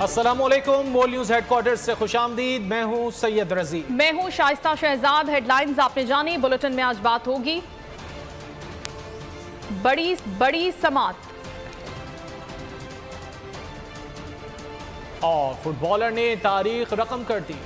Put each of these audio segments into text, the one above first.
अस्सलामुअलैकुम, बोल news headquarter से खुशामदीद। मैं हूं सैयद रजी। मैं हूं शाइस्ता शहजाद। हेडलाइंस आपने जानी। बुलेटिन में आज बात होगी बड़ी समात और फुटबॉलर ने तारीख रकम कर दी।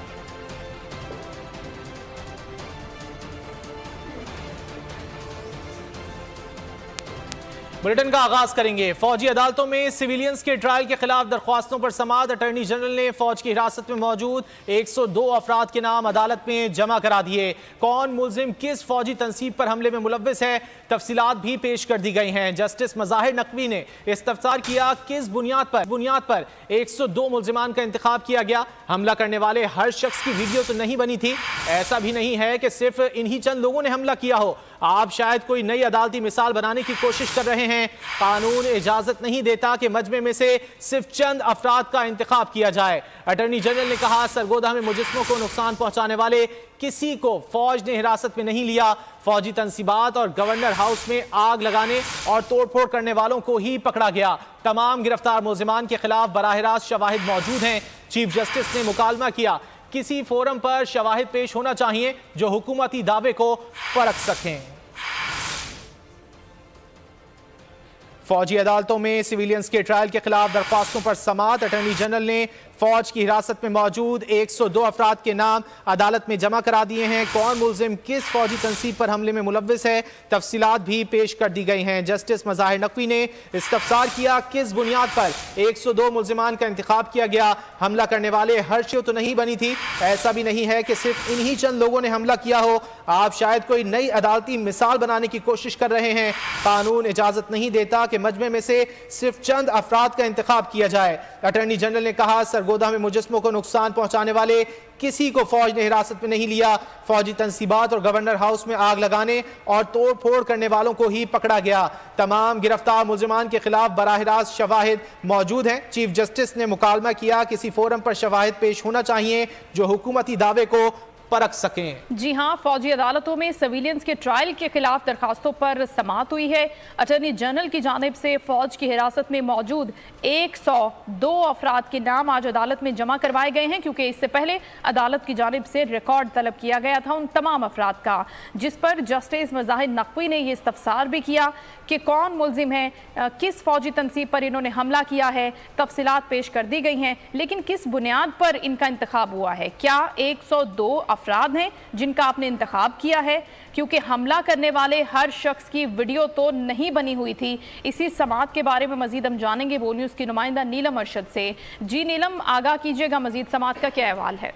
बुलेटिन का आगाज करेंगे। फौजी अदालतों में सिविलियंस के ट्रायल के खिलाफ दरख्वास्तों पर समाअत। अटॉर्नी जनरल ने फौज की हिरासत में मौजूद 102 अफराद के नाम अदालत में जमा करा दिए। कौन मुलजिम किस फौजी तनसीब पर हमले में मुलव्विस है, तफसीलात भी पेश कर दी गई हैं। जस्टिस मज़ाहिर नकवी ने इस्तफसार किया किस बुनियाद पर 102 मुलजिमान का इंतखाब किया गया। हमला करने वाले हर शख्स की वीडियो तो नहीं बनी थी। ऐसा भी नहीं है कि सिर्फ इन्हीं चंद लोगों ने हमला किया हो। आप शायद कोई नई अदालती मिसाल बनाने की कोशिश कर रहे हैं। कानून इजाजत नहीं देता कि मजमे में से सिर्फ चंद अफराद का इंतखाब किया जाए। अटॉर्नी जनरल ने कहा सरगोदा में मुजस्मों को नुकसान पहुंचाने वाले किसी को फौज ने हिरासत में नहीं लिया। फौजी तंसीबात और गवर्नर हाउस में आग लगाने और तोड़फोड़ करने वालों को ही पकड़ा गया। तमाम गिरफ्तार मुलजिमान के खिलाफ बराह रास्त शवाहिद मौजूद हैं। चीफ जस्टिस ने मुकालमा किया किसी फोरम पर शवाहिद पेश होना चाहिए जो हुकूमती दावे को परख सकें। फौजी अदालतों में सिविलियंस के ट्रायल के खिलाफ दरख्वास्तों पर समाअत। अटॉर्नी जनरल ने फौज की हिरासत में मौजूद 102 अफराद के नाम अदालत में जमा करा दिए हैं। कौन मुलजिम किस फौजी तनसीब पर हमले में मुलव्विस है, तफसीलात भी पेश कर दी गई हैं। जस्टिस मज़ाहिर नकवी ने इस्तफसार किया किस बुनियाद पर 102 मुलजिमान का इंतखाब किया गया। हमला करने वाले हर शय तो नहीं बनी थी। ऐसा भी नहीं है कि सिर्फ इन्हीं चंद लोगों ने हमला किया हो। आप शायद कोई नई अदालती मिसाल बनाने की कोशिश कर रहे हैं। कानून इजाजत नहीं देता कि मजमे में से सिर्फ चंद अफराद का इंतखाब किया जाए। अटॉर्नी जनरल ने कहा सरगोदा में मुजस्मों को नुकसान पहुंचाने वाले किसी को फौज ने हिरासत में नहीं लिया। फौजी तंसीबात और गवर्नर हाउस में आग लगाने और तोड़ फोड़ करने वालों को ही पकड़ा गया। तमाम गिरफ्तार मुलजिमान के खिलाफ बराह रास्त शवाहिद मौजूद हैं। चीफ जस्टिस ने मुकालमा किया किसी फोरम पर शवाहिद पेश होना चाहिए जो हुकूमती दावे को परख सकें। जी हां, फौजी अदालतों में सिविलियंस के ट्रायल के खिलाफ दरखास्तों पर समाअत हुई है। अटॉर्नी जनरल की जानिब से फौज की हिरासत में मौजूद 102 अफराद के नाम आज अदालत में जमा करवाए गए हैं, क्योंकि इससे पहले अदालत की जानिब से रिकॉर्ड तलब किया गया था उन तमाम अफराद का, जिस पर जस्टिस मज़ाहिर नकवी ने यह इस्तफसार भी किया कि कौन मुलजिम है, किस फौजी तनसीब पर इन्होंने हमला किया है। तफसीलात पेश कर दी गई हैं, लेकिन किस बुनियाद पर इनका इंतखाब हुआ है। क्या 102 अफराद हैं जिनका आपने इंतखाब किया है, क्योंकि हमला करने वाले हर शख्स की वीडियो तो नहीं बनी हुई थी। इसी समाअत के बारे में मजीद हम जानेंगे बोल न्यूज़ की नुमाइंदा नीलम अरशद से। जी नीलम, आगाह कीजिएगा, मजीद समाअत का क्या अहवाल है?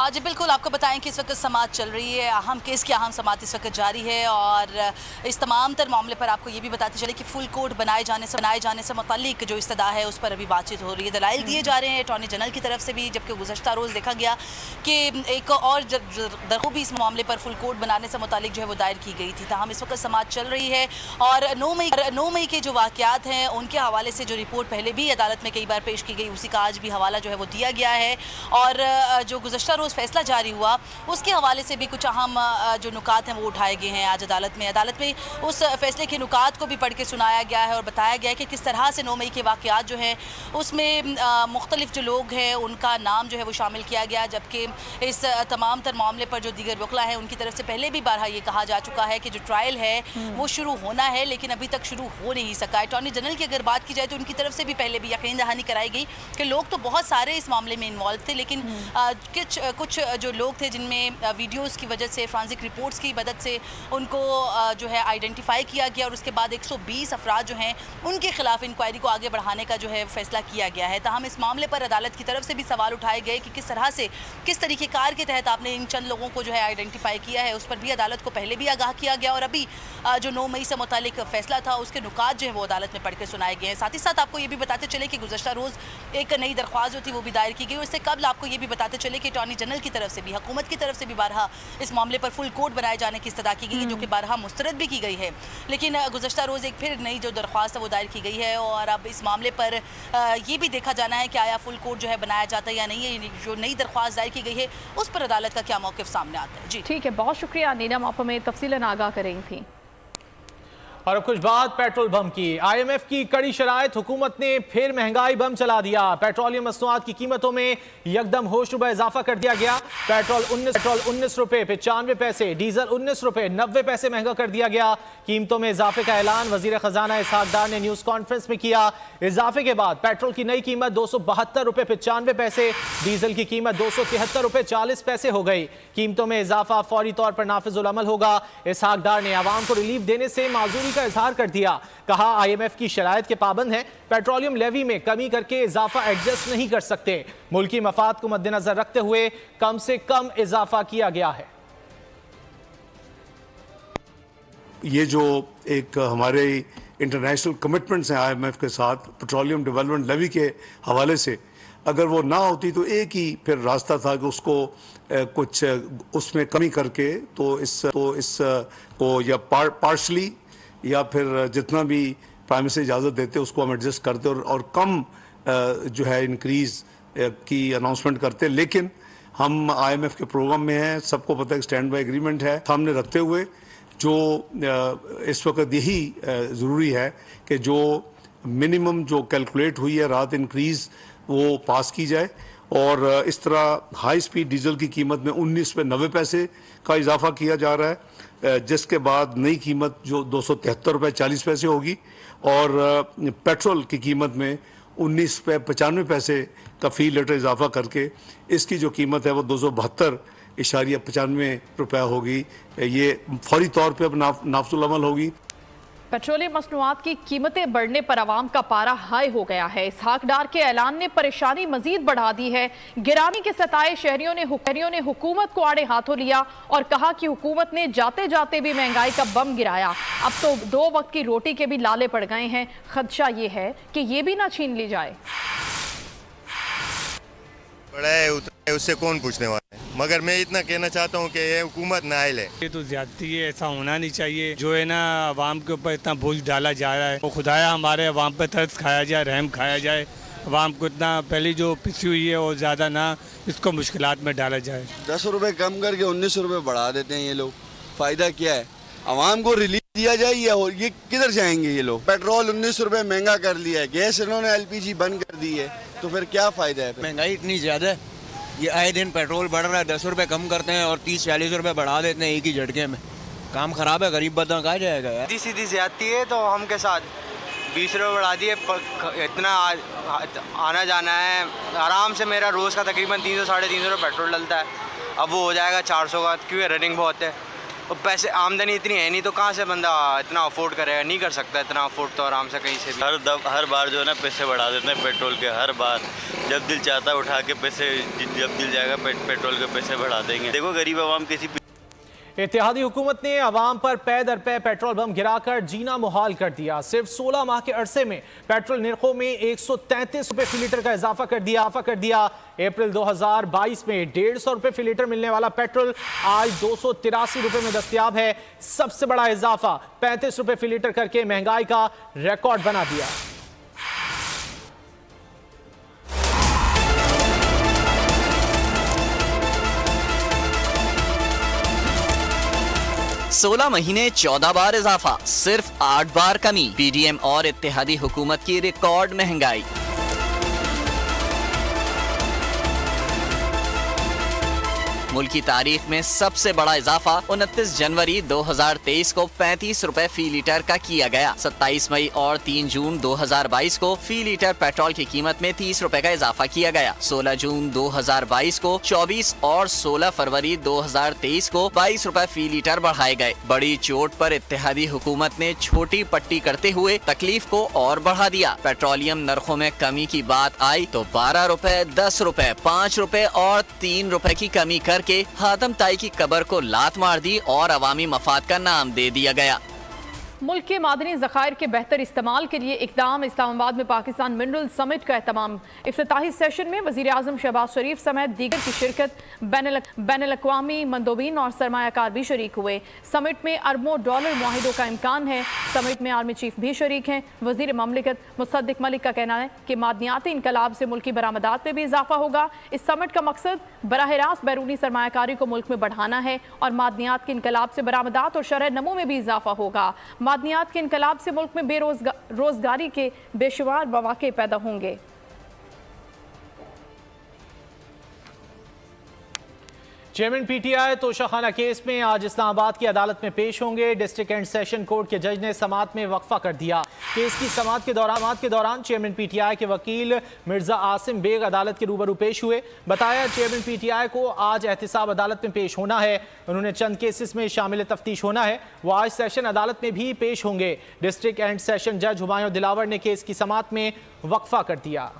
जी बिल्कुल, आपको बताएं कि इस वक्त समाअत चल रही है। अहम केस की अहम समाअत इस वक्त जारी है और इस तमाम तर मामले पर आपको ये भी बताते चले कि फुल कोर्ट बनाए जाने से मुताल्लिक जो इस्तदा है उस पर अभी बातचीत हो रही है। दलाइल दिए जा रहे हैं अटॉर्नी जनरल की तरफ से भी, जबकि गुज़श्ता रोज़ देखा गया कि एक और दरख्वास्त इस मामले पर फुल कोर्ट बनाने से मुताल्लिक जो है वो दायर की गई थी। ताहम इस वक्त समाअत चल रही है और 9 मई के जो वाक़यात हैं उनके हवाले से जो रिपोर्ट पहले भी अदालत में कई बार पेश की गई, उसी का आज भी हवाला जो है वो दिया गया है। और जो गुज़श्ता रोज़ फैसला जारी हुआ उसके हवाले से भी कुछ अहम जो नुकात हैं वो उठाए गए हैं आज अदालत में उस फैसले के नुकात को भी पढ़ के सुनाया गया है और बताया गया है कि किस तरह से 9 मई के वाक़यात जो हैं उसमें मुख्तलिफ जो लोग हैं उनका नाम जो है वो शामिल किया गया। जबकि इस तमाम तर मामले पर जो दीगर वकला हैं उनकी तरफ से पहले भी बारहा ये कहा जा चुका है कि जो ट्रायल है वो शुरू होना है, लेकिन अभी तक शुरू हो नहीं सका। अटॉर्नी जनरल की अगर बात की जाए तो उनकी तरफ से भी पहले भी यकीन दहानी कराई गई कि लोग तो बहुत सारे इस मामले में इन्वॉल्व थे, लेकिन कुछ जो लोग थे जिनमें वीडियोस की वजह से, फॉरेंसिक रिपोर्ट्स की मदद से उनको जो है आइडेंटिफाई किया गया और उसके बाद 120 अफराद जो हैं उनके खिलाफ इंक्वायरी को आगे बढ़ाने का जो है फैसला किया गया है। ताहम इस मामले पर अदालत की तरफ से भी सवाल उठाए गए कि किस तरह से, किस तरीके कार के तहत आपने इन चंद लोगों को जो है आइडेंटिफाई किया है। उस पर भी अदालत को पहले भी आगाह किया गया और अभी जो 9 मई से मुतालिक फैसला था उसके नुकात जो है वो अदालत में पढ़ के सुनाए गए हैं। साथ ही साथ आपको ये भी बताते चले कि गुज़श्ता रोज़ एक नई दरख्वास्त जो थी वो भी दायर की गई। उससे कबल आपको ये भी बताते चले कि अटॉर्नी जनरल की तरफ से भी, हुकूमत की तरफ से भी बारहा इस मामले पर फुल कोर्ट बनाए जाने की इस्तदा की गई है, जो कि बारहा मुस्तरद भी की गई है। लेकिन गुज़श्ता रोज़ एक फिर नई जो दरख्वास्त है वो दायर की गई है और अब इस मामले पर ये भी देखा जाना है कि आया फुल कोर्ट जो है बनाया जाता है या नहीं है। जो नई दरख्वास्त दायर की गई है उस पर अदालत का क्या मौक़िफ़ सामने आता है। जी ठीक है, बहुत शुक्रिया नीलम, आप हमें तफसीलन आगाह कर रही थी। और अब कुछ बात पेट्रोल बम की। IMF की कड़ी शराइत, हुकूमत ने फिर महंगाई बम चला दिया। पेट्रोलियम मसनूआत की कीमतों में यकदम होश रुपए इजाफा कर दिया गया। पेट्रोल 19 रुपए 95 पैसे, डीजल 19 रुपए 90 पैसे महंगा कर दिया गया। कीमतों में इजाफे का ऐलान वजीर खजाना इसहाक डार ने न्यूज कॉन्फ्रेंस में किया। इजाफे के बाद पेट्रोल की नई कीमत 272 रुपए 95 पैसे, डीजल की कीमत 273 रुपए 40 पैसे हो गई। कीमतों में इजाफा फौरी तौर पर नाफिजुल अमल होगा। इसहाक डार ने आवाम को रिलीफ देने से माजूरी का इजहार कर दिया। कहा IMF की शराइत के पाबंद हैं, पेट्रोलियम लेवी में कमी करके इजाफा एडजस्ट नहीं कर सकते। मुल्की मफाद को मद्देनजर रखते हुए कम से कम इजाफा किया गया है। ये जो एक हमारे इंटरनेशनल कमिटमेंट्स हैं IMF के साथ पेट्रोलियम डेवलपमेंट लेवी के हवाले से, अगर वो ना होती तो एक ही फिर रास्ता था कि उसको कुछ उसमें कमी करके तो इस को या पार्शली या फिर जितना भी प्राइम मिनिस्टर इजाज़त देते उसको हम एडजस्ट करते और कम जो है इंक्रीज़ की अनाउंसमेंट करते। लेकिन हम IMF के प्रोग्राम में हैं, सबको पता है स्टैंड बाय एग्रीमेंट है, सामने रखते हुए जो इस वक्त यही ज़रूरी है कि जो मिनिमम जो कैलकुलेट हुई है रात इंक्रीज़ वो पास की जाए। और इस तरह हाई स्पीड डीजल की कीमत में 19 रुपये 90 पैसे का इजाफा किया जा रहा है, जिसके बाद नई कीमत जो 273 रुपये 40 पैसे होगी और पेट्रोल की कीमत में 19 रुपये 95 पैसे का फी लीटर इजाफा करके इसकी जो कीमत है वो 272.95 रुपया होगी। ये फौरी तौर पर अब नाफिजुल अमल होगी। पेट्रोलियम मसनूआत की कीमतें बढ़ने पर आवाम का पारा हाई हो गया है। इसहाक डार के ऐलान ने परेशानी मजीद बढ़ा दी है। गिरानी के सताए शहरियों ने हुकूमत को आड़े हाथों लिया और कहा कि हुकूमत ने जाते जाते भी महंगाई का बम गिराया। अब तो 2 वक्त की रोटी के भी लाले पड़ गए हैं। खदशा ये है कि ये भी ना छीन ली जाए। बड़ा है उससे कौन पूछने वाला है, मगर मैं इतना कहना चाहता हूँ कि ये हुकूमत नाइल है। ये तो ज्यादती है, ऐसा होना नहीं चाहिए। जो है ना अवाम के ऊपर इतना बोझ डाला जा रहा है, वो खुदाया हमारे अवाम पे तरस खाया जाए, रहम खाया जाए। अवाम को इतना पहले जो पिसी हुई है और ज़्यादा ना इसको मुश्किलात में डाला जाए। 10 रुपये कम करके 19 रुपये बढ़ा देते हैं ये लोग। फ़ायदा क्या है? अवाम को रिलीफ दिया जाए या ये किधर जाएंगे ये लोग? पेट्रोल 19 रुपये महंगा कर लिया है, गैस इन्होंने LPG बंद कर दी है, तो फिर क्या फ़ायदा है? महंगाई इतनी ज़्यादा है, ये आए दिन पेट्रोल बढ़ रहा है, 10 रुपये कम करते हैं और 30-40 रुपये बढ़ा देते हैं एक ही झटके में। काम खराब है, गरीब बंदा कहाँ जाएगा यार। सीधी ज्यादती है तो हम के साथ 20 रुपये बढ़ा दिए। इतना आना जाना है, आराम से मेरा रोज़ का तकरीबन 300-350 रुपये पेट्रोल डलता है। अब वो हो जाएगा 400 का, क्योंकि रनिंग बहुत है और पैसे आमदनी इतनी है नहीं, तो कहाँ से बंदा इतना अफोर्ड करेगा? नहीं कर सकता इतना अफोर्ड तो आराम से कहीं से भी। हर बार जो है ना पैसे बढ़ा देते हैं पेट्रोल के, हर बार जब दिल चाहता है उठा के पैसे, जब दिल जाएगा पेट्रोल के पैसे बढ़ा देंगे। देखो गरीब आवाम किसी इत्तेहादी हुकूमत ने अवाम पर पै दर पै पेट्रोल बम गिराकर जीना मुहाल कर दिया। सिर्फ 16 माह के अरसे में पेट्रोल निर्खों में 133 रुपये फी लीटर का इजाफा कर दिया। अप्रैल 2022 में 150 रुपये फी लीटर मिलने वाला पेट्रोल आज 283 रुपये में दस्तयाब है। सबसे बड़ा इजाफा 35 रुपये फी लीटर करके महंगाई का रिकॉर्ड बना दिया। 16 महीने 14 बार इजाफा, सिर्फ 8 बार कमी। PDM और इत्तेहादी हुकूमत की रिकॉर्ड महंगाई। मुल्क की तारीख में सबसे बड़ा इजाफा 29 जनवरी 2023 को 35 रुपए फी लीटर का किया गया। 27 मई और 3 जून 2022 को फी लीटर पेट्रोल की कीमत में 30 रुपए का इजाफा किया गया। 16 जून 2022 को 24 और 16 फरवरी 2023 को 22 रुपए फी लीटर बढ़ाए गए। बड़ी चोट पर इत्तेहादी हुकूमत ने छोटी पट्टी करते हुए तकलीफ को और बढ़ा दिया। पेट्रोलियम नरखों में कमी की बात आई तो 12 रुपए, 10 रुपए, 5 रुपए और 3 रुपए की कमी करके हातम ताई की कब्र को लात मार दी और अवामी मफाद का नाम दे दिया गया। मुल्क के मादनी ज़खायर के बेहतर इस्तेमाल के लिए इक़दाम। इस्लामाबाद में पाकिस्तान मिनरल समिट का एहतमाम। इफ्तिताही सेशन में वज़ीर आज़म शहबाज शरीफ समेत दीगर की शिरकत। बैनुल-अक़वामी मंदोबीन और सरमायाकार भी शरीक हुए। समिट में अरबों डॉलर मुआहिदों का इम्कान है। समिट में आर्मी चीफ भी शरीक हैं। वज़ीर ममलिकत मुसद्दिक मलिक का कहना है कि मादनियाती इनकलाब से मुल्की बरामदात में भी इजाफा होगा। इस समिट का मकसद बराह रास्त बैरूनी सरमायाकारी को मुल्क में बढ़ाना है और मादनियात के इनकलाब से बरामदात और शरह नमू में भी इजाफा होगा। मादनियात के इनकलाब से मुल्क में बेरोजगारी के बेशुमार मौके पैदा होंगे। चेयरमैन पीटीआई तोशाखाना केस में आज इस्लामाबाद की अदालत में पेश होंगे। डिस्ट्रिक्ट एंड सेशन कोर्ट के जज ने समाअत में वक्फा कर दिया। केस की समाअत के दौरान चेयरमैन पीटीआई के वकील मिर्जा आसिम बेग अदालत के रूबरू पेश हुए। बताया चेयरमैन पीटीआई को आज एहतिसाब अदालत में पेश होना है। उन्होंने चंद केसेस में शामिल तफ्तीश होना है। वो आज सेशन अदालत में भी पेश होंगे। डिस्ट्रिक्ट एंड सेशन जज हुमायूं दिलावर ने केस की समाअत में वक्फा कर दिया।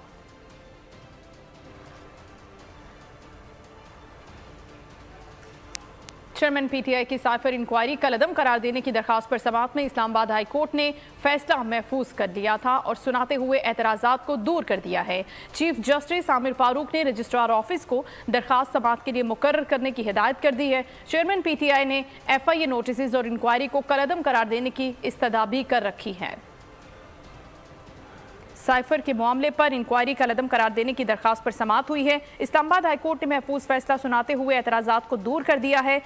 चेयरमैन पीटीआई की साइफर इंक्वायरी कल अदम करार देने की दरखास्त पर समाअत में इस्लामाबाद हाई कोर्ट ने फैसला महफूज कर लिया था और सुनाते हुए एतराज़ात को दूर कर दिया है। चीफ जस्टिस आमिर फारूक ने रजिस्ट्रार ऑफिस को दरखास्त समाअत के लिए मुकर्रर करने की हिदायत कर दी है। चेयरमैन पीटीआई ने FIA नोटिस और इंक्वायरी को कल अदम करार देने की इस्तदा भी कर रखी है। साइफर के मामले पर इंक्वायरी का कदम करार देने की दरखास्त पर समाअत हुई है। इस्लामाबाद हाई कोर्ट ने महफूज फैसला सुनाते हुए एतराज़ात को दूर कर दिया है।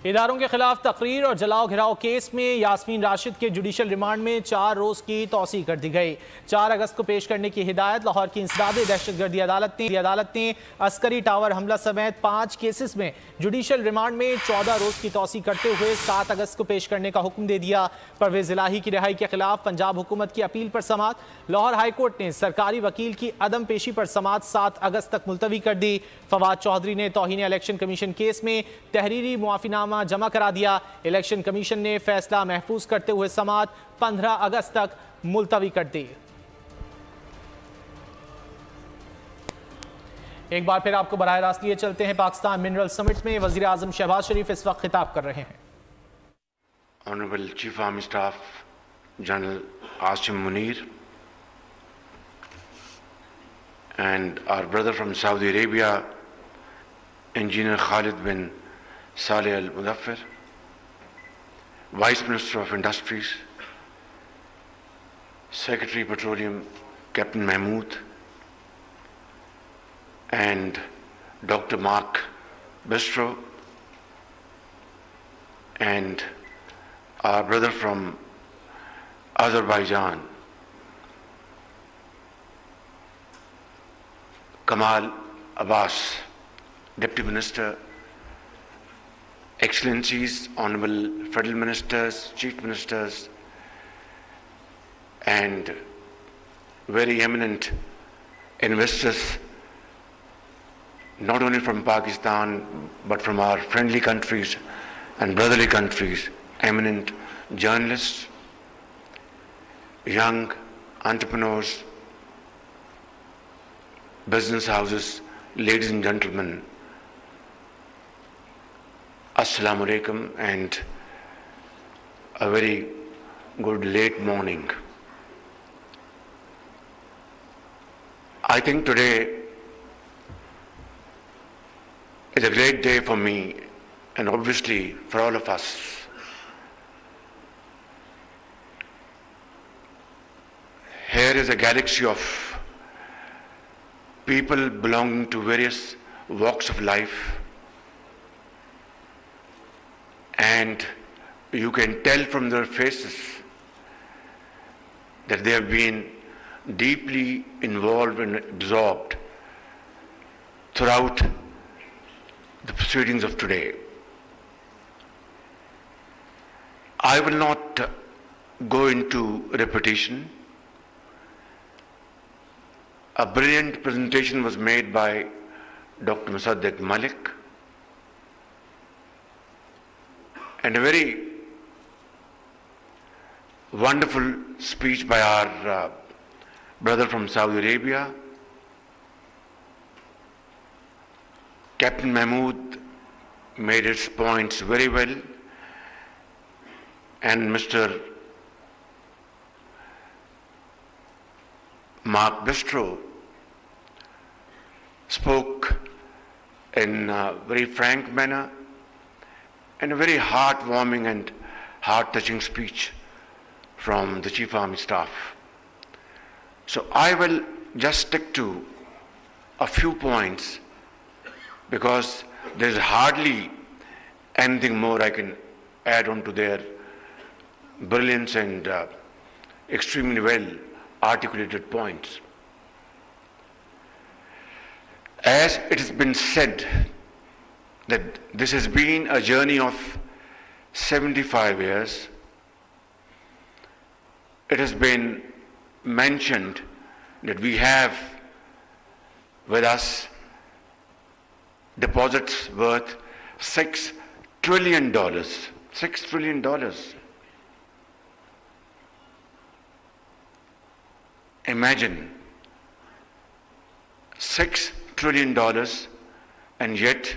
इदारों के खिलाफ तकरीर और जलाओ घिराव केस में यास्मीन राशिद के जुडिशल रिमांड में 4 रोज की तौसी कर दी गई। 4 अगस्त को पेश करने की हिदायत लाहौर की इंसदादे दहशतगर्दी अदालत ने अस्करी टावर हमला समेत 5 केसेस में जुडिशल रिमांड में 14 रोज की तौसी करते हुए 7 अगस्त को पेश करने का हुक्म दे दिया। परवेज इलाही की रिहाई के खिलाफ पंजाब हुकूमत की अपील पर समाअत। लाहौर हाई कोर्ट ने सरकारी वकील की अदम पेशी पर समाअत 7 अगस्त तक मुलतवी कर दी। फवाद चौधरी ने तौहीन इलेक्शन कमीशन केस में तहरीरी मुआफिनामा जमा करा दिया। इलेक्शन कमीशन ने फैसला महफूज करते हुए समाअत 15 अगस्त तक मुलतवी कर दी। एक बार फिर आपको बराह रास्त लिए चलते हैं पाकिस्तान मिनरल समिट में। वजीर आजम शहबाज शरीफ इस वक्त खिताब कर रहे हैं। Honourable chief army staff general Asim Munir and our brother from Saudi Arabia, Engineer Khalid bin Saleh Al Mudaffir, Vice Minister of Industries, Secretary Petroleum Captain Mahmood, and Dr. Mark Bistro, and our brother from Azerbaijan, Kamal Abbas, Deputy Minister, Excellencies, Honorable Federal Ministers, Chief Ministers, and very eminent investors, not only from Pakistan, but from our friendly countries and brotherly countries, eminent journalists, young entrepreneurs, business houses, ladies and gentlemen, Assalamu alaikum and a very good late morning. I think today is a great day for me and obviously for all of us. Here is a galaxy of people belonging to various walks of life, and you can tell from their faces that they have been deeply involved and absorbed throughout the proceedings of today. I will not go into repetition. A brilliant presentation was made by Dr. Musaddiq Malik, and a very wonderful speech by our brother from Saudi Arabia. Captain Mahmood made his points very well, and Mr. Mark Bistro spoke in a very frank manner and a very heartwarming and heart-touching speech from the Chief Army Staff. So I will just stick to a few points because there is hardly anything more I can add on to their brilliance and extremely well articulated points. As it has been said that this has been a journey of 75 years, it has been mentioned that we have with us deposits worth $6 trillion. $6 trillion. Imagine $6 trillion, and yet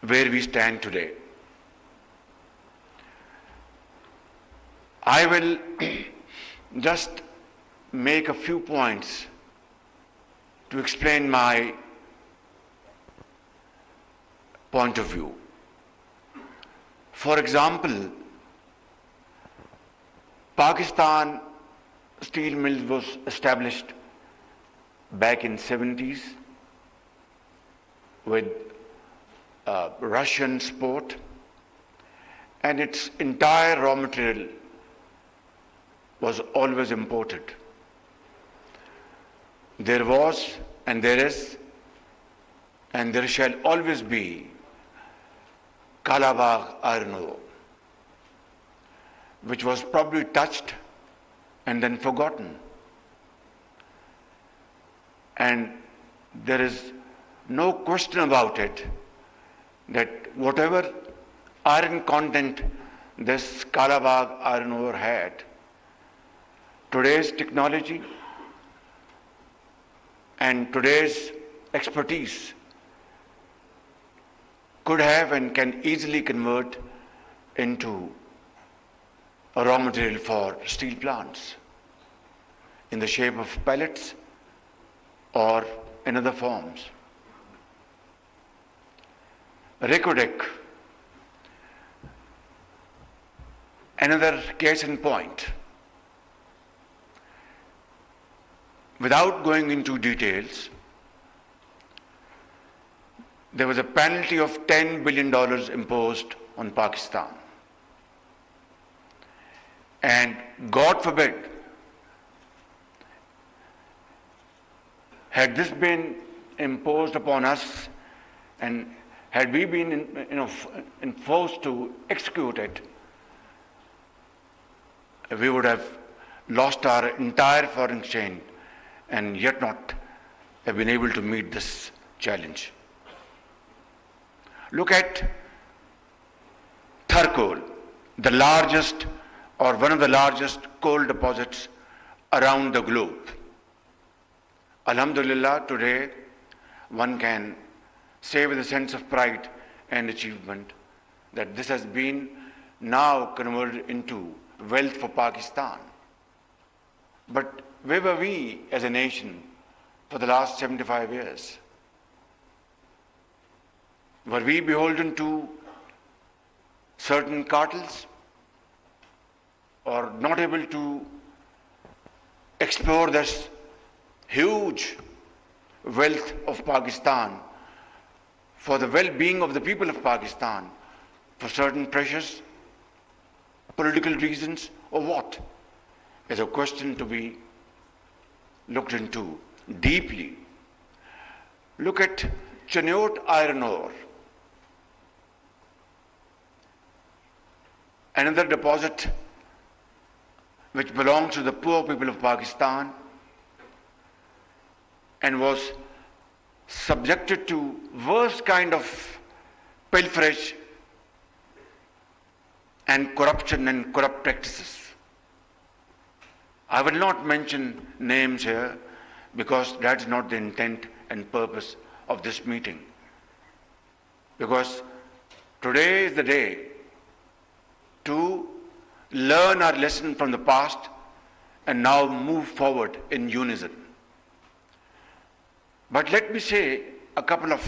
where we stand today. I will just make a few points to explain my point of view. For example, Pakistan Steel Mills was established back in 70s with Russian support, and its entire raw material was always imported. There was, and there is, and there shall always be Kalabagh iron ore, which was probably touched and then forgotten. And there is no question about it that whatever iron content this Kalabagh iron ore had, today's technology and today's expertise could have and can easily convert into a raw material for steel plants in the shape of pellets or in other forms. Ricodec, another case in point. Without going into details, there was a penalty of $10 billion imposed on Pakistan. And God forbid, had this been imposed upon us and had we been enforced to execute it, we would have lost our entire foreign exchange and yet not have been able to meet this challenge. Look at Tharkol, the largest or one of the largest coal deposits around the globe. Alhamdulillah, today one can say with a sense of pride and achievement that this has been now converted into wealth for Pakistan. But where were we as a nation for the last 75 years? Were we beholden to certain cartels or not able to explore this huge wealth of Pakistan for the well-being of the people of Pakistan for certain precious political reasons, or what? Is a question to be looked into deeply. Look at Cheniot iron ore, another deposit which belongs to the poor people of Pakistan and was subjected to worst kind of pilferage and corruption and corrupt practices. I will not mention names here because that's not the intent and purpose of this meeting. Because today is the day to learn our lesson from the past and now move forward in unison. But let me say a couple of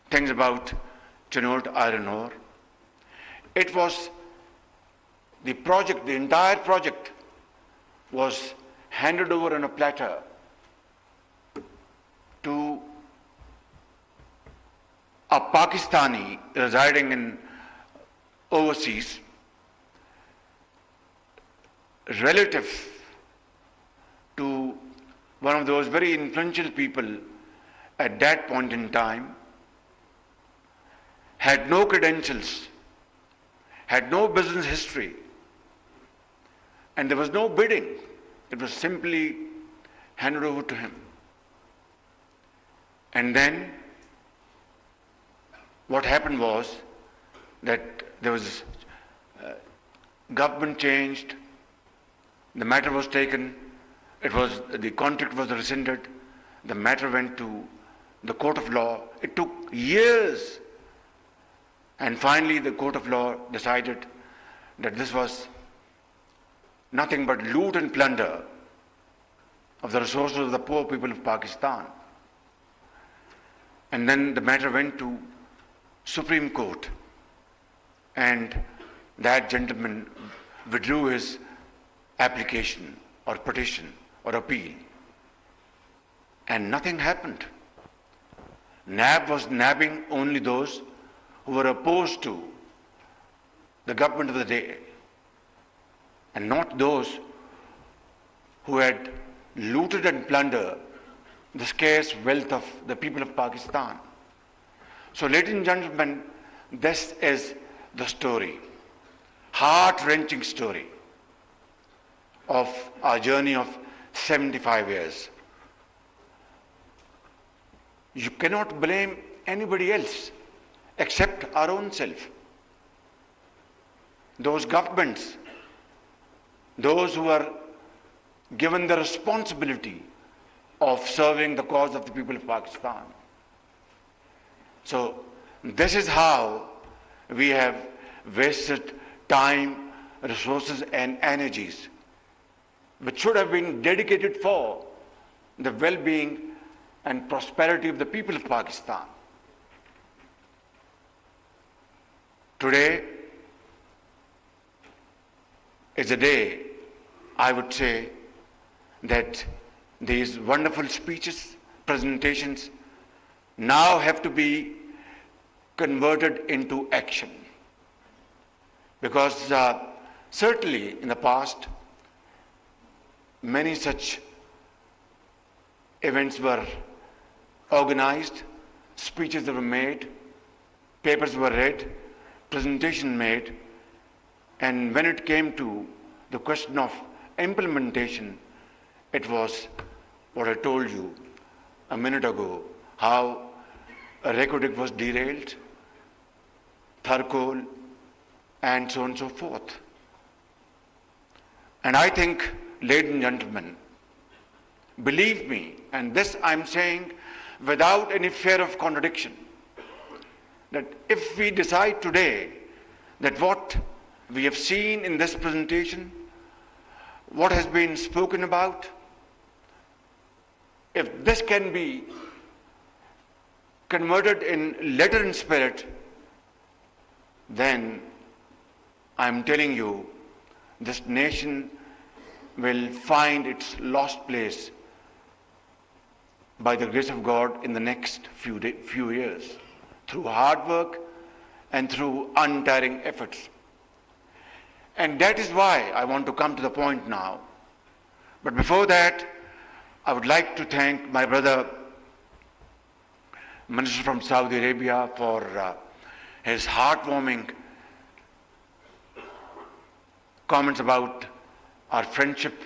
things about Cheniot iron ore. It was the project, the entire project was handed over on a platter to a Pakistani residing in overseas, relative to one of those very influential people at that point in time, had no credentials, had no business history, and there was no bidding. It was simply handed over to him. And then what happened was that there was government changed, the matter was taken, the contract was rescinded, the matter went to the court of law. It took years, and finally the court of law decided that this was nothing but loot and plunder of the resources of the poor people of Pakistan. And then the matter went to Supreme Court, and that gentleman withdrew his application or petition or appeal, and nothing happened. NAB was nabbing only those who were opposed to the government of the day, and not those who had looted and plundered the scarce wealth of the people of Pakistan. So, ladies and gentlemen, this is the story, heart-wrenching story of our journey of 75 years. You cannot blame anybody else except our own self. Those governments, those who are given the responsibility of serving the cause of the people of Pakistan. So this is how we have wasted time, resources and energies which should have been dedicated for the well-being and prosperity of the people of Pakistan. Today is a day, I would say, that these wonderful speeches, presentations now have to be converted into action. Because certainly in the past, many such events were organized, speeches were made, papers were read, presentation made, and when it came to the question of implementation, it was what I told you a minute ago, how a record was derailed, Tharkol, and so on and so forth. And I think, ladies and gentlemen, believe me, and this I'm saying without any fear of contradiction, that if we decide today that what we have seen in this presentation, what has been spoken about, if this can be converted in letter and spirit, then I'm telling you, this nation will find its lost place by the grace of God in the next few years, through hard work and through untiring efforts. And that is why I want to come to the point now. But before that, I would like to thank my brother, Minister from Saudi Arabia, for his heartwarming comments about our friendship,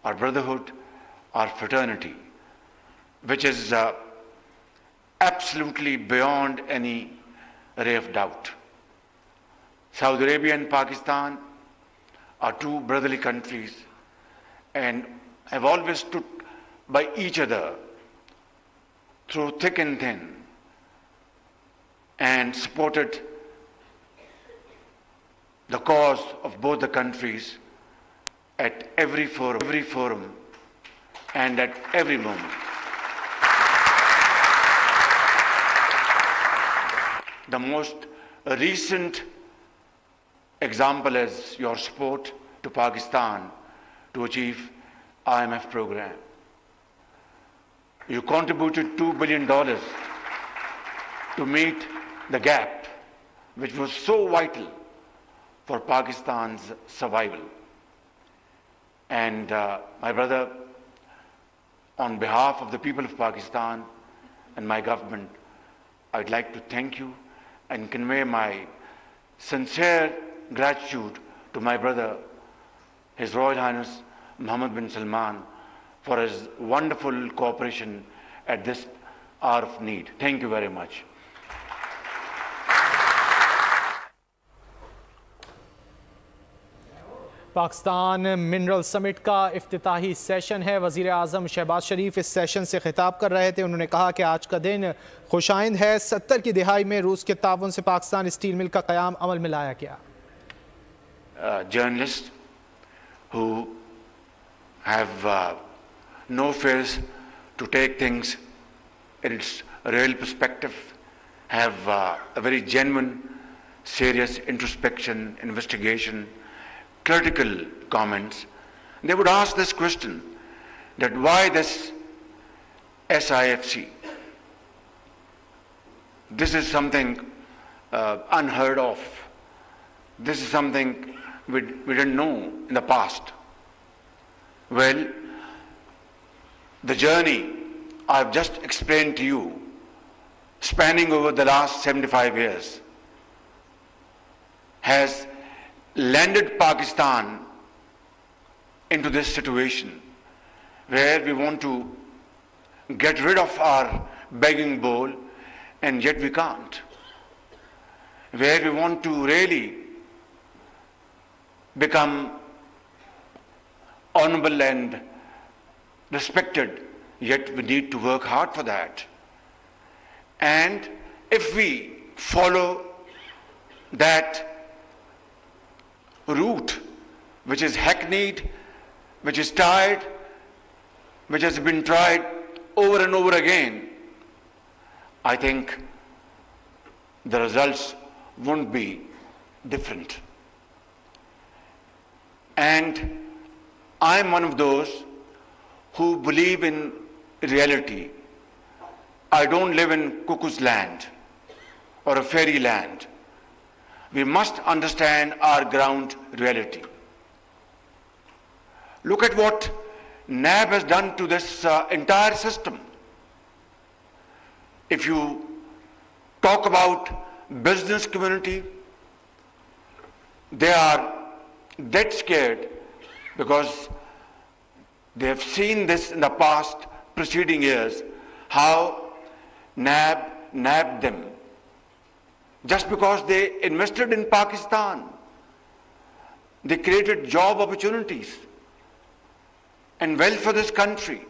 our brotherhood, our fraternity, which is absolutely beyond any ray of doubt. Saudi Arabia and Pakistan are two brotherly countries and have always stood by each other through thick and thin and supported the cause of both the countries at every forum and at every moment. The most recent example is your support to Pakistan to achieve IMF program. You contributed $2 billion to meet the gap which was so vital for Pakistan's survival. And my brother, on behalf of the people of Pakistan and my government, I'd like to thank you and convey my sincere gratitude to my brother, His Royal Highness Mohammed bin Salman, for his wonderful cooperation at this hour of need. Thank you very much. Pakistan mineral summit का इफ्तिताही session है। वज़ीर आज़म शहबाज शरीफ इस session से खिताब कर रहे थे। उन्होंने कहा कि आज का दिन खुशाइंद है। 70 की दिहाई में रूस के ताउन से पाकिस्तान स्टील मिल का क़याम अमल में लाया गया। Journalists who have no fears to take things in its real perspective, have a very genuine, serious introspection, investigation, critical comments. They would ask this question, that why this SIFC? This is something unheard of. This is something we didn't know in the past. Well, the journey I've just explained to you, spanning over the last 75 years, has landed Pakistan into this situation where we want to get rid of our begging bowl and yet we can't. Where we want to really become honorable and respected, yet we need to work hard for that. And if we follow that route, which is hackneyed, which is tired, which has been tried over and over again, I think the results won't be different. And I'm one of those who believe in reality. I don't live in cuckoo's land or a fairy land. We must understand our ground reality. Look at what NAB has done to this entire system. If you talk about business community, they are dead scared because they have seen this in the past preceding years, how NAB nabbed them. Just because they invested in Pakistan, they created job opportunities and wealth for this country.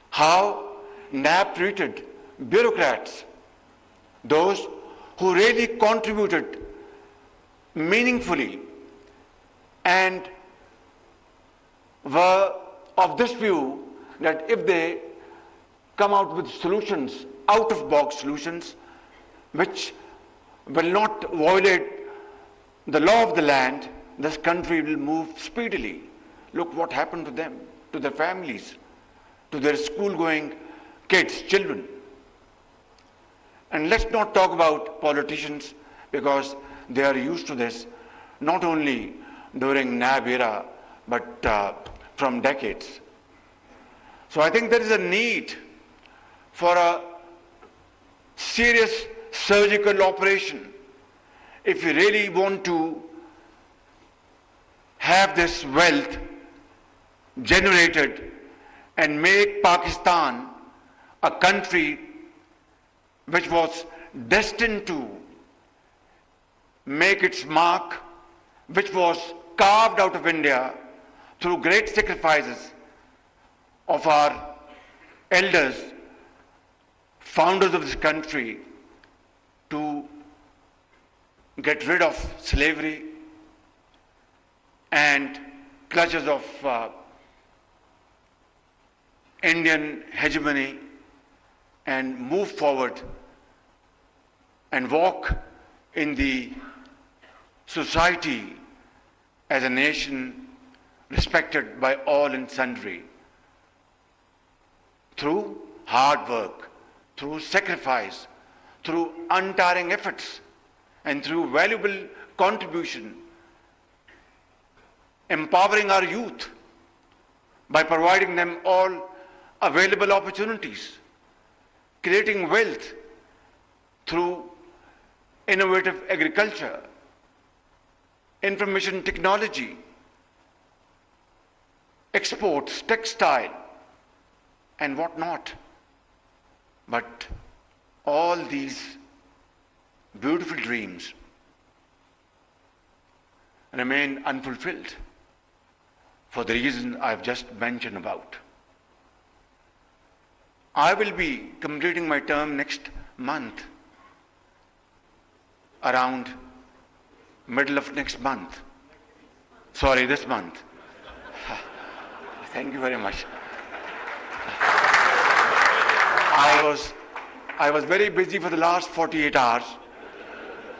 How NAB treated bureaucrats, those who really contributed meaningfully and were of this view that if they come out with solutions, out-of-box solutions, which will not violate the law of the land, this country will move speedily. Look what happened to them, to their families, to their school-going kids, children. And let's not talk about politicians because they are used to this, not only during NAB era, but from decades. So I think there is a need for a serious surgical operation if we really want to have this wealth generated and make Pakistan a country which was destined to make its mark, which was carved out of India through great sacrifices of our elders, founders of this country, to get rid of slavery and clutches of Indian hegemony and move forward and walk in the society as a nation respected by all and sundry through hard work, through sacrifice, through untiring efforts and through valuable contribution, empowering our youth by providing them all available opportunities, creating wealth through innovative agriculture, information technology, exports, textile, and whatnot. But all these beautiful dreams remain unfulfilled for the reason I've just mentioned about. I will be completing my term next month, around middle of next month. Sorry, this month. Thank you very much. I was very busy for the last 48 hours.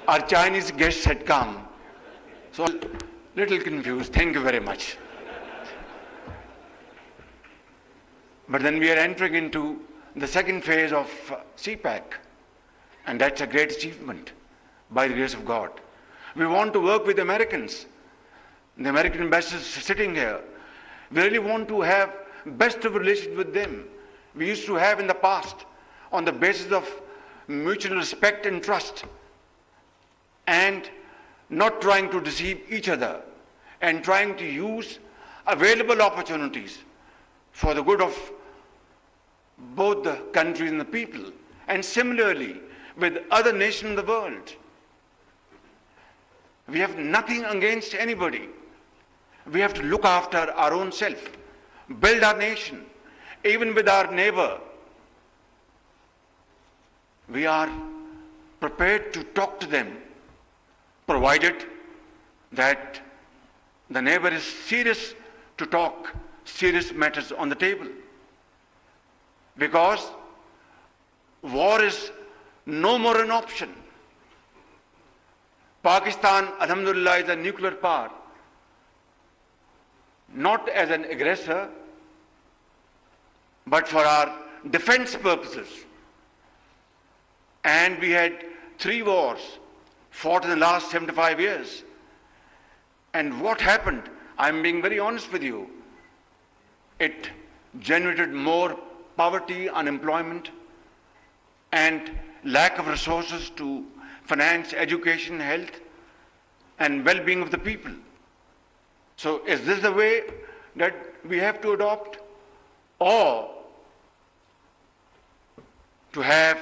Our Chinese guests had come, so little confused. Thank you very much. But then we are entering into the second phase of CPAC, and that's a great achievement by the grace of God. We want to work with Americans. The American ambassadors sitting here. We really want to have best of relations with them. We used to have in the past on the basis of mutual respect and trust, and not trying to deceive each other, and trying to use available opportunities for the good of both the countries and the people, and similarly with other nations in the world. We have nothing against anybody. We have to look after our own self, build our nation, even with our neighbor. We are prepared to talk to them, provided that the neighbor is serious to talk serious matters on the table. Because war is no more an option. Pakistan, alhamdulillah, is a nuclear power, not as an aggressor, but for our defense purposes. And we had 3 wars fought in the last 75 years. And what happened? I'm being very honest with you. It generated more poverty, unemployment, and lack of resources to finance education, health, and well-being of the people. So is this the way that we have to adopt? Or to have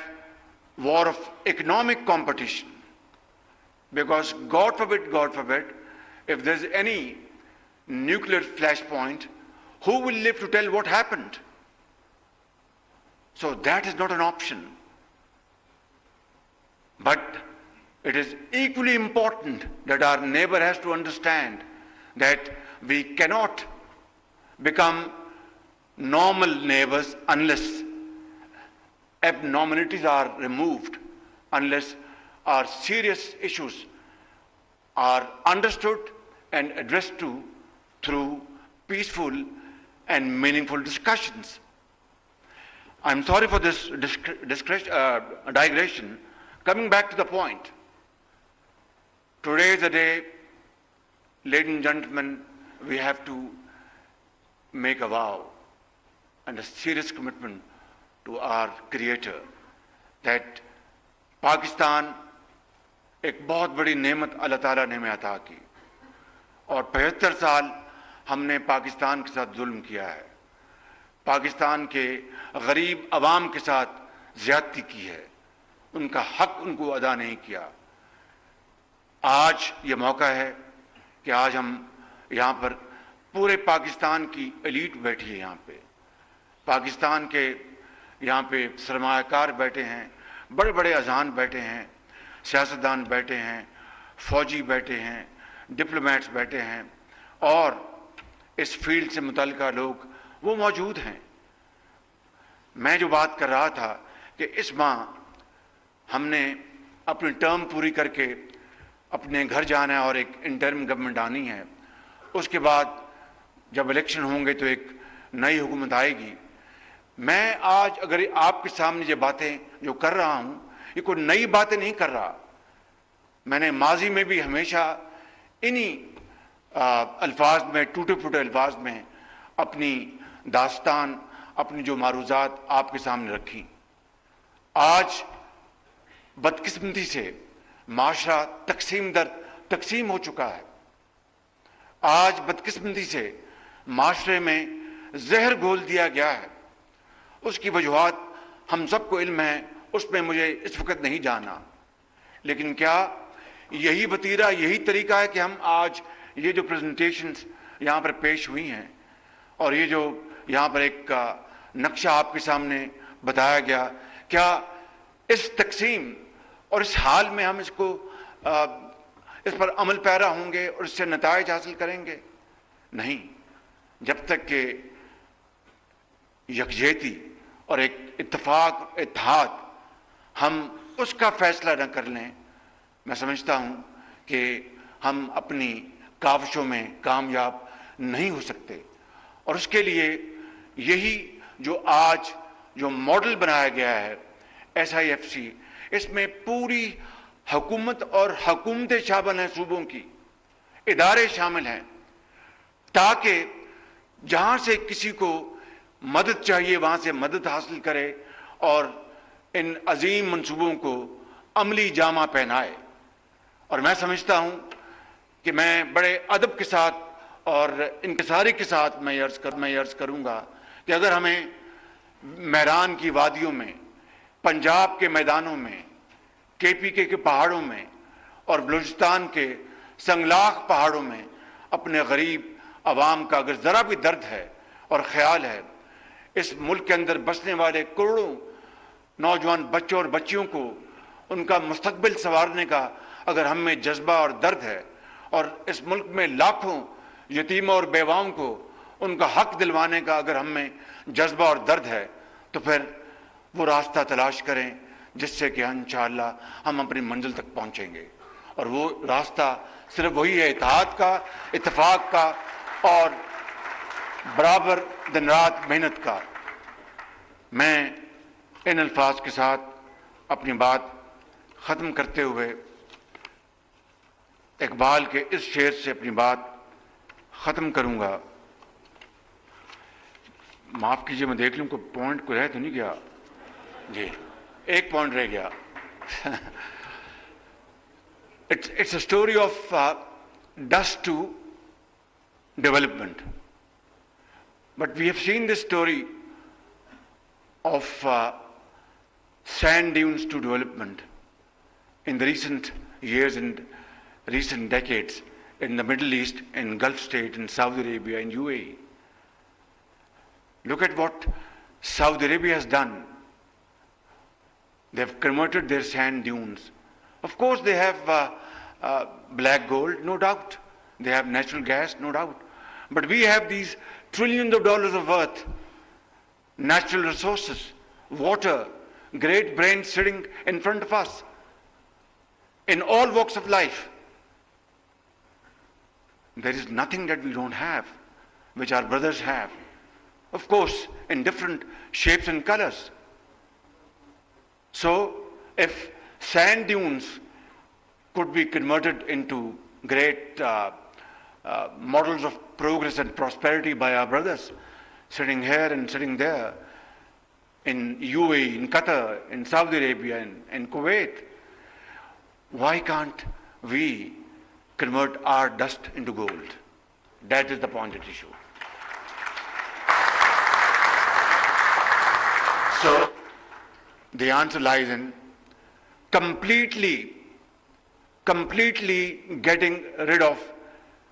war of economic competition? Because God forbid, if there's any nuclear flashpoint, who will live to tell what happened? So that is not an option. But it is equally important that our neighbor has to understand that we cannot become normal neighbors unless abnormalities are removed, unless our serious issues are understood and addressed to through peaceful and meaningful discussions. I'm sorry for this digression. Coming back to the point, today is the day, ladies and gentlemen, we have to make a vow and a serious commitment to our Creator that Pakistan एक बहुत बड़ी नेमत अल्लाह ताला ने हमें अता की, और 75 साल हमने पाकिस्तान के साथ जुल्म किया है, पाकिस्तान के गरीब अवाम के साथ ज़्यादती की है, उनका हक उनको अदा नहीं किया। आज ये मौका है कि आज हम यहाँ पर पूरे पाकिस्तान की एलीट बैठी है, यहाँ पे पाकिस्तान के यहाँ पे सरमायाकार बैठे हैं, बड़े बड़े अजान बैठे हैं, सियासतदान बैठे हैं, फौजी बैठे हैं, डिप्लोमेट्स बैठे हैं, और इस फील्ड से मुतल्लिका लोग वो मौजूद हैं। मैं जो बात कर रहा था कि इस माह हमने अपनी टर्म पूरी करके अपने घर जाना है और एक इंटरिम गवर्नमेंट आनी है, उसके बाद जब इलेक्शन होंगे तो एक नई हुकूमत आएगी। मैं आज अगर आपके सामने ये बातें जो कर रहा हूँ, ये कोई नई बातें नहीं कर रहा। मैंने माजी में भी हमेशा इन्हीं अल्फाज में, टूटे फूटे अल्फाज में अपनी दास्तान, अपनी जो मारूजात आपके सामने रखी। आज बदकिस्मती से माशरा तकसीम दर तकसीम हो चुका है। आज बदकिस्मती से माशरे में जहर घोल दिया गया है। उसकी वजूहात हम सबको इल्म है, उसमें मुझे इस वक्त नहीं जाना। लेकिन क्या यही वतीरा, यही तरीका है कि हम आज ये जो प्रेजेंटेशंस यहाँ पर पेश हुई हैं और ये जो यहाँ पर एक नक्शा आपके सामने बताया गया, क्या इस तकसीम और इस हाल में हम इसको इस पर अमल पैरा होंगे और इससे नताइज हासिल करेंगे? नहीं, जब तक कि यकजहती और एक इत्तेफाक, इत्तेहाद हम उसका फैसला न कर लें, मैं समझता हूं कि हम अपनी काविशों में कामयाब नहीं हो सकते। और उसके लिए यही जो आज जो मॉडल बनाया गया है SIFC, इसमें पूरी हुकूमत और हुकूमतें शामिल हैं, सूबों की इदारे शामिल हैं, ताकि जहां से किसी को मदद चाहिए वहां से मदद हासिल करे और इन अजीम मंसूबों को अमली जामा पहनाए। और मैं समझता हूं कि मैं बड़े अदब के साथ और इंकिसारी के साथ मैं अर्ज करूंगा कि अगर हमें मैदान की वादियों में, पंजाब के मैदानों में, KPK के पहाड़ों में और बलूचिस्तान के संगलाख पहाड़ों में अपने गरीब अवाम का अगर ज़रा भी दर्द है और ख्याल है, इस मुल्क के अंदर बसने वाले करोड़ों नौजवान बच्चों और बच्चियों को उनका मुस्तकबिल संवारने का अगर हम में जज्बा और दर्द है, और इस मुल्क में लाखों यतीमों और बेवाओं को उनका हक दिलवाने का अगर हम में जज्बा और दर्द है, तो फिर वो रास्ता तलाश करें जिससे कि इंशाअल्लाह हम अपनी मंजिल तक पहुंचेंगे। और वो रास्ता सिर्फ वही है, इत्तेहाद का, इत्तेफाक का और बराबर दिन रात मेहनत का। मैं इन अल्फाज के साथ अपनी बात ख़त्म करते हुए इकबाल के इस शेर से अपनी बात ख़त्म करूँगा। माफ़ कीजिए, मैं देख लूँ कोई पॉइंट को रह तो नहीं गया जी, एक पॉइंट रह गया। it's a story of dust to development, but we have seen this story of sand dunes to development in the recent years and recent decades in the Middle East, in Gulf State, in Saudi Arabia, in UAE. Look at what Saudi Arabia has done. They have converted their sand dunes. Of course, they have black gold, no doubt. They have natural gas, no doubt. But we have these trillions of dollars of earth, natural resources, water, great brains sitting in front of us in all walks of life. There is nothing that we don't have, which our brothers have. Of course, in different shapes and colors. So, if sand dunes could be converted into great models of progress and prosperity by our brothers, sitting here and sitting there, in UAE, in Qatar, in Saudi Arabia, in Kuwait, why can't we convert our dust into gold? That is the point at issue. So, the answer lies in completely getting rid of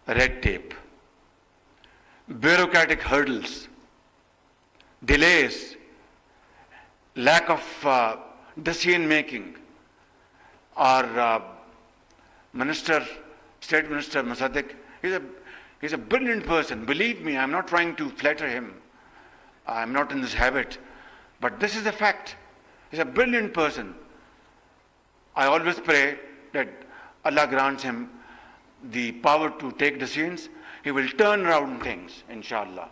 red tape, bureaucratic hurdles, delays, lack of decision making. Our State Minister Musaddiq, he's a brilliant person. Believe me, I'm not trying to flatter him. I'm not in this habit. But this is a fact. He's a brilliant person. I always pray that Allah grants him the power to take decisions. He will turn around things, inshallah.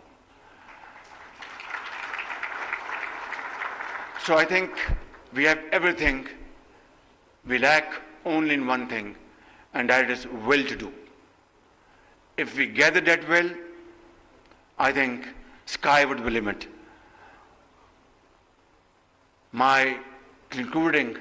So I think we have everything We lack only in one thing, and that is will to do. If we gather that will, I think sky would be limit. My concluding